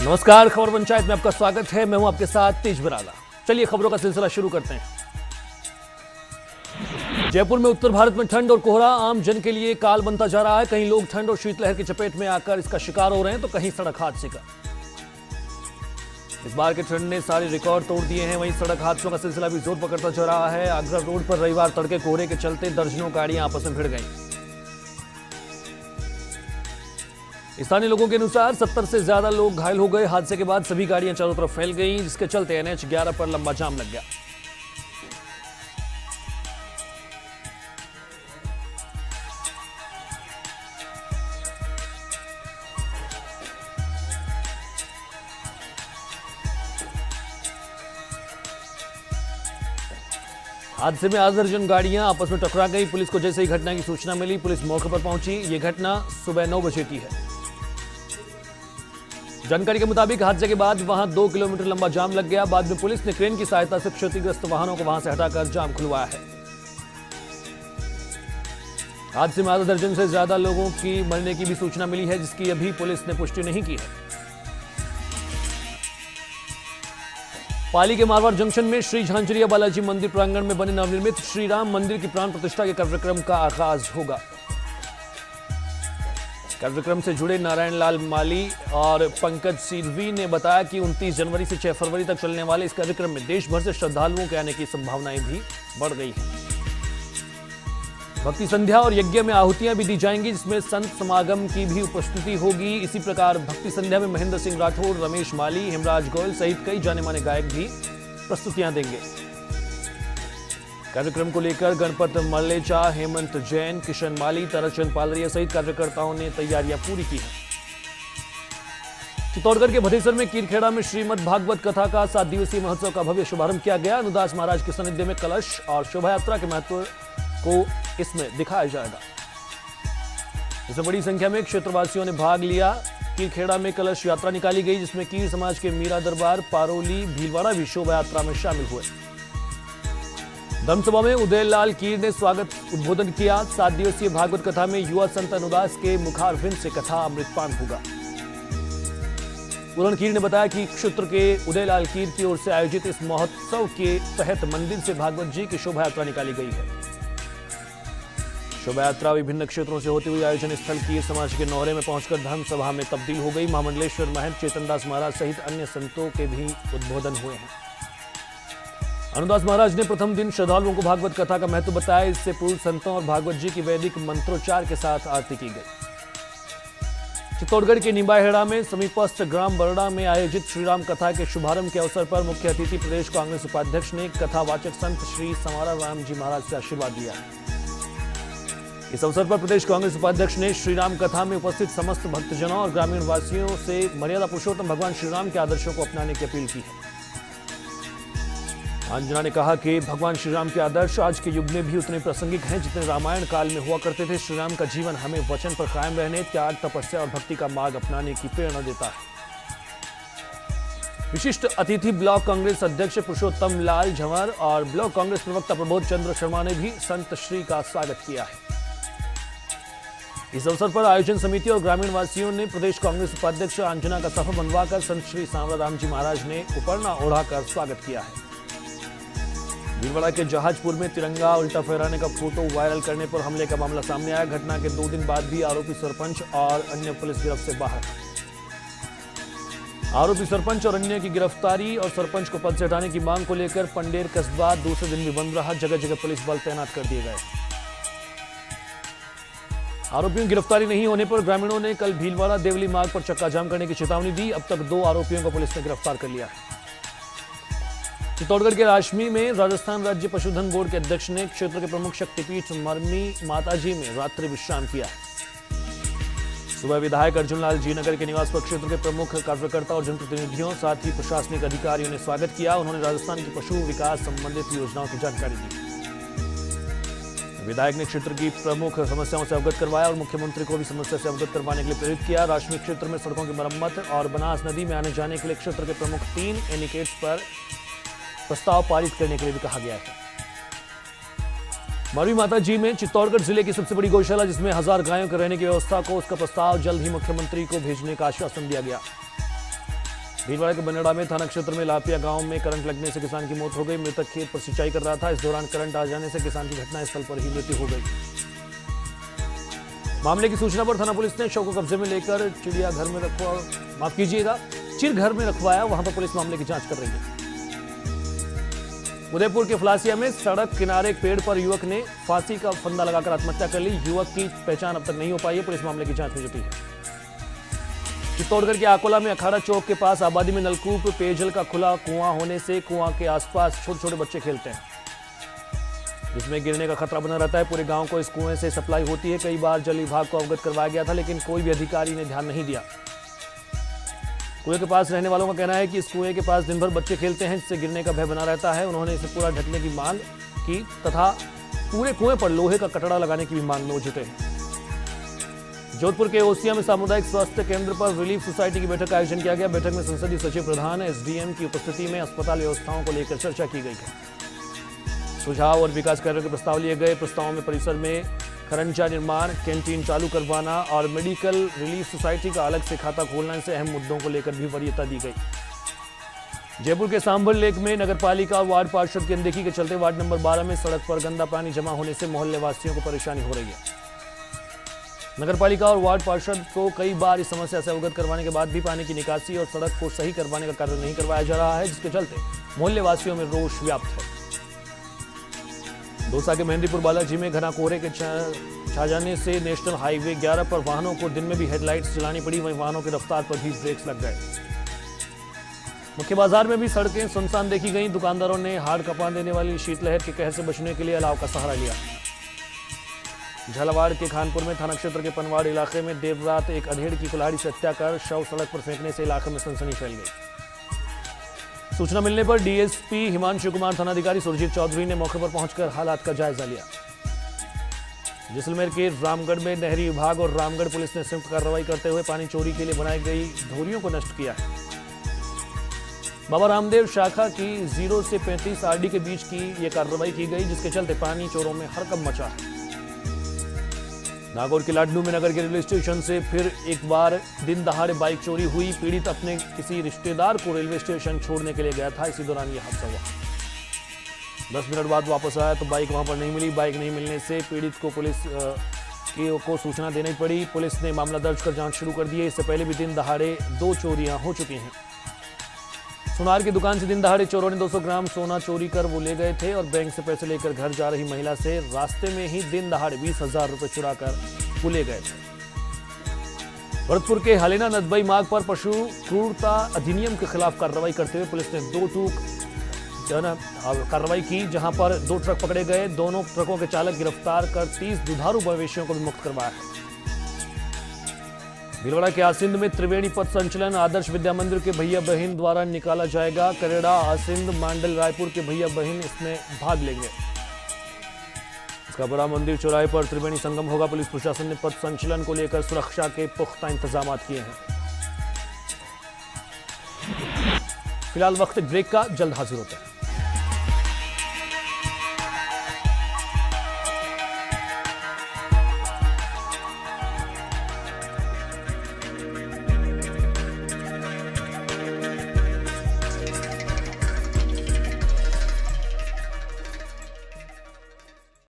नमस्कार, खबर पंचायत में आपका स्वागत है। मैं हूं आपके साथ तेज बराला। चलिए खबरों का सिलसिला शुरू करते हैं। जयपुर में उत्तर भारत में ठंड और कोहरा आम जन के लिए काल बनता जा रहा है। कहीं लोग ठंड और शीतलहर की चपेट में आकर इसका शिकार हो रहे हैं तो कहीं सड़क हादसे का। इस बार के ठंड ने सारे रिकॉर्ड तोड़ दिए हैं। वहीं सड़क हादसों का सिलसिला भी जोर पकड़ता जा रहा है। आगरा रोड पर रविवार तड़के कोहरे के चलते दर्जनों गाड़ियां आपस में भिड़ गईं। स्थानीय लोगों के अनुसार 70 से ज्यादा लोग घायल हो गए। हादसे के बाद सभी गाड़ियां चारों तरफ फैल गईं, जिसके चलते NH 11 पर लंबा जाम लग गया। हादसे में आधा दर्जन गाड़ियां आपस में टकरा गई। पुलिस को जैसे ही घटना की सूचना मिली, पुलिस मौके पर पहुंची। ये घटना सुबह 9 बजे की है। जानकारी के मुताबिक हादसे के बाद वहां 2 किलोमीटर लंबा जाम लग गया। बाद में पुलिस ने क्रेन की सहायता से क्षतिग्रस्त वाहनों को वहां से हटाकर जाम खुलवाया है। हादसे में आधा दर्जन से ज्यादा लोगों की मरने की भी सूचना मिली है, जिसकी अभी पुलिस ने पुष्टि नहीं की है। पाली के मारवाड़ जंक्शन में श्री झांझरिया बालाजी मंदिर प्रांगण में बने नवनिर्मित श्री राम मंदिर की प्राण प्रतिष्ठा के कार्यक्रम का आगाज होगा। कार्यक्रम से जुड़े नारायण लाल माली और पंकज सिरवी ने बताया कि 29 जनवरी से 6 फरवरी तक चलने वाले इस कार्यक्रम में देश भर से श्रद्धालुओं के आने की संभावनाएं भी बढ़ गई हैं। भक्ति संध्या और यज्ञ में आहुतियां भी दी जाएंगी, जिसमें संत समागम की भी उपस्थिति होगी। इसी प्रकार भक्ति संध्या में महेंद्र सिंह राठौर, रमेश माली, हेमराज गोयल सहित कई जाने माने गायक भी प्रस्तुतियां देंगे। कार्यक्रम को लेकर गणपत मल्लेचा, हेमंत जैन, किशन माली, ताराचंद पालरिया सहित कार्यकर्ताओं ने तैयारियां पूरी की हैं। चित्तौड़गढ़ के भदेसर में कीरखेड़ा में श्रीमद् भागवत कथा का 7 दिवसीय महोत्सव का भव्य शुभारंभ किया गया। अनुदास महाराज के सानिध्य में कलश और शोभा यात्रा के महत्व को इसमें दिखाया जाएगा। इसमें बड़ी संख्या में क्षेत्रवासियों ने भाग लिया। कीरखेड़ा में कलश यात्रा निकाली गई, जिसमें कीर समाज के मीरा दरबार, पारोली, भीलवाड़ा भी शोभा यात्रा में शामिल हुए। धर्मसभा में उदयलाल कीर ने स्वागत उद्बोधन किया। 7 दिवसीय भागवत कथा में युवा संत अनुदास के मुखारविंद से कथा अमृतपान होगा। पूरण कीर ने बताया कि क्षेत्र के उदयलाल कीर की ओर से आयोजित इस महोत्सव के तहत मंदिर से भागवत जी की शोभा यात्रा निकाली गई है। शोभा यात्रा विभिन्न क्षेत्रों से होती हुई आयोजन स्थल कीर समाज के नौहरे में पहुंचकर धर्मसभा में तब्दील हो गई। महामंडलेश्वर महंत चेतनदास महाराज सहित अन्य संतों के भी उद्बोधन हुए हैं। अनुदास महाराज ने प्रथम दिन श्रद्धालुओं को भागवत कथा का महत्व बताया। इससे पूर्व संतों और भागवत जी की वैदिक मंत्रोच्चार के साथ आरती की गई। चित्तौड़गढ़ के निम्बाहेड़ा में समीपस्थ ग्राम बरड़ा में आयोजित श्रीराम कथा के शुभारंभ के अवसर पर मुख्य अतिथि प्रदेश कांग्रेस उपाध्यक्ष ने कथावाचक संत श्री समारा राम जी महाराज से आशीर्वाद लिया। इस अवसर पर प्रदेश कांग्रेस उपाध्यक्ष ने श्रीराम कथा में उपस्थित समस्त भक्तजनों और ग्रामीण वासियों से मर्यादा पुरुषोत्तम भगवान श्रीराम के आदर्शों को अपनाने की अपील की है। अंजना ने कहा कि भगवान श्रीराम के आदर्श आज के युग में भी उतने प्रासंगिक हैं जितने रामायण काल में हुआ करते थे। श्रीराम का जीवन हमें वचन पर कायम रहने, त्याग, तपस्या और भक्ति का मार्ग अपनाने की प्रेरणा देता है। विशिष्ट अतिथि ब्लॉक कांग्रेस अध्यक्ष पुरुषोत्तम लाल झंवर और ब्लॉक कांग्रेस प्रवक्ता प्रबोध चंद्र शर्मा ने भी संत श्री का स्वागत किया है। इस अवसर पर आयोजन समिति और ग्रामीण वासियों ने प्रदेश कांग्रेस उपाध्यक्ष अंजना का सफा बनवाकर संत श्री सांवरा राम जी महाराज ने उपरना ओढ़ाकर स्वागत किया है। भीलवाड़ा के जहाजपुर में तिरंगा उल्टा फहराने का फोटो वायरल करने पर हमले का मामला सामने आया। घटना के 2 दिन बाद भी आरोपी सरपंच और अन्य पुलिस गिरफ्त से बाहर। आरोपी सरपंच और अन्य की गिरफ्तारी और सरपंच को पद से हटाने की मांग को लेकर पंडेर कस्बा दूसरे दिन भी बंद रहा। जगह जगह पुलिस बल तैनात कर दिए गए। आरोपियों की गिरफ्तारी नहीं होने पर ग्रामीणों ने कल भीलवाड़ा देवली मार्ग पर चक्का जाम करने की चेतावनी दी। अब तक 2 आरोपियों को पुलिस ने गिरफ्तार कर लिया है। चित्तौड़गढ़ के राशमी में राजस्थान राज्य पशुधन बोर्ड के अध्यक्ष ने क्षेत्र के प्रमुख शक्तिपीठ मरमी माताजी में रात्रि विश्राम किया। सुबह विधायक अर्जुनलाल जी नगर के निवास पर क्षेत्र के प्रमुख कार्यकर्ता और जनप्रतिनिधियों साथ ही प्रशासनिक अधिकारियों ने स्वागत किया। उन्होंने राजस्थान की पशु विकास संबंधित योजनाओं की जानकारी दी। विधायक ने क्षेत्र की प्रमुख समस्याओं से अवगत करवाया और मुख्यमंत्री को भी समस्या से अवगत करवाने के लिए प्रेरित किया। राशमी क्षेत्र में सड़कों की मरम्मत और बनास नदी में आने जाने के लिए क्षेत्र के प्रमुख 3 एनिकेट्स पर प्रस्ताव पारित करने के लिए भी कहा गया है। मरवी माता जी में चित्तौड़गढ़ जिले की सबसे बड़ी गौशाला, जिसमें 1000 गायों के रहने की व्यवस्था को उसका प्रस्ताव जल्द ही मुख्यमंत्री को भेजने का आश्वासन दिया गया। भीलवाड़ा के बनेड़ा में थाना क्षेत्र में लापिया गांव में करंट लगने से किसान की मौत हो गई। मृतक खेत पर सिंचाई कर रहा था। इस दौरान करंट आ जाने से किसान की घटनास्थल पर ही मृत्यु हो गई। मामले की सूचना पर थाना पुलिस ने शव को कब्जे में लेकर चिड़ियाघर में चिड़घर में रखवाया। वहां पर पुलिस मामले की जांच कर रही है। उदयपुर के फलासिया में सड़क किनारे एक पेड़ पर युवक ने फांसी का फंदा लगाकर आत्महत्या कर ली। युवक की पहचान अब तक नहीं हो पाई है। पुलिस मामले की जांच में जुटी है। चित्तौड़गढ़ के आकोला में अखाड़ा चौक के पास आबादी में नलकूप पेयजल का खुला कुआं होने से कुआं के आसपास छोटे छोटे बच्चे खेलते हैं, जिसमें गिरने का खतरा बना रहता है। पूरे गांव को इस कुएं से सप्लाई होती है। कई बार जल विभाग को अवगत करवाया गया था, लेकिन कोई भी अधिकारी ने ध्यान नहीं दिया। कुएं के पास रहने वालों का कहना है कि इस कुएं के पास दिन भर बच्चे खेलते हैं, जिससे गिरने का भय बना रहता है। उन्होंने इसे पूरा ढकने की मांग की तथा पूरे कुएं पर लोहे का कटड़ा लगाने की भी मांग में जुटे हैं। जोधपुर के ओसिया में सामुदायिक स्वास्थ्य केंद्र पर रिलीफ सोसाइटी की बैठक का आयोजन किया गया। बैठक में संसदीय सचिव प्रधान एसडीएम की उपस्थिति में अस्पताल व्यवस्थाओं को लेकर चर्चा की गई है। सुझाव और विकास कार्यों के प्रस्ताव लिए गए। प्रस्तावों में परिसर में खरंजा निर्माण, कैंटीन चालू करवाना और मेडिकल रिलीफ सोसाइटी का अलग से खाता खोलने से अहम मुद्दों को लेकर भी वरीयता दी गई। जयपुर के सांभर लेक में नगरपालिका और वार्ड पार्षद की अनदेखी के चलते वार्ड नंबर 12 में सड़क पर गंदा पानी जमा होने से मोहल्ले वासियों को परेशानी हो रही है। नगरपालिका और वार्ड पार्षद को कई बार इस समस्या से अवगत करवाने के बाद भी पानी की निकासी और सड़क को सही करवाने का कार्य नहीं करवाया जा रहा है, जिसके चलते मोहल्ले वासियों में रोष व्याप्त है। दौसा के मेहंदीपुर बालाजी में घना कोहरे के छा जाने से नेशनल हाईवे 11 पर वाहनों को दिन में भी हेडलाइट्स जलानी पड़ी। वहीं वाहनों की रफ्तार पर भी ब्रेक्स लग गए। मुख्य बाजार में भी सड़कें सुनसान देखी गई। दुकानदारों ने हाड़ कपा देने वाली शीतलहर के कहर से बचने के लिए अलाव का सहारा लिया। झालावाड़ के खानपुर में थाना क्षेत्र के पनवाड़ इलाके में देर रात एक अधेड़ की कुल्हाड़ी से हत्या कर शव सड़क पर फेंकने से इलाके में सनसनी फैल गई। सूचना मिलने पर डीएसपी हिमांशु कुमार, थानाधिकारी सुरजीत चौधरी ने मौके पर पहुंचकर हालात का जायजा लिया। जैसलमेर के रामगढ़ में नहरी विभाग और रामगढ़ पुलिस ने संयुक्त कार्रवाई करते हुए पानी चोरी के लिए बनाई गई धोरियों को नष्ट किया है। बाबा रामदेव शाखा की 0 से 35 आरडी के बीच की यह कार्रवाई की गई, जिसके चलते पानी चोरों में हड़कंप मचा है। नागौर के लाडनू में नगर के रेलवे स्टेशन से फिर एक बार दिन दहाड़े बाइक चोरी हुई। पीड़ित अपने किसी रिश्तेदार को रेलवे स्टेशन छोड़ने के लिए गया था। इसी दौरान यह हादसा हुआ। 10 मिनट बाद वापस आया तो बाइक वहां पर नहीं मिली। बाइक नहीं मिलने से पीड़ित को पुलिस को सूचना देनी पड़ी। पुलिस ने मामला दर्ज कर जांच शुरू कर दी है। इससे पहले भी दिन दहाड़े 2 चोरियां हो चुकी हैं। सुनार की दुकान से दिन दहाड़े चोरों ने 200 ग्राम सोना चोरी कर वो ले गए थे और बैंक से पैसे लेकर घर जा रही महिला से रास्ते में ही दिन दहाड़े 20,000 रुपए चुरा कर वो ले गए थे। भरतपुर के हलेना नदबई मार्ग पर पशु क्रूरता अधिनियम के खिलाफ कार्रवाई करते हुए पुलिस ने 2 टूक कार्रवाई की, जहां पर 2 ट्रक पकड़े गए। दोनों ट्रकों के चालक गिरफ्तार कर 30 दुधारू मवेशियों को भी मुक्त करवाया है। भीलवाड़ा के आसिंद में त्रिवेणी पथ संचलन आदर्श विद्या मंदिर के भैया बहन द्वारा निकाला जाएगा। करेड़ा, आसिंद, मांडल, रायपुर के भैया बहन इसमें भाग लेंगे। इसका बड़ा मंदिर चौराहे पर त्रिवेणी संगम होगा। पुलिस प्रशासन ने पथ संचलन को लेकर सुरक्षा के पुख्ता इंतजाम किए हैं। फिलहाल वक्त ब्रेक का, जल्द हाजिर होते हैं।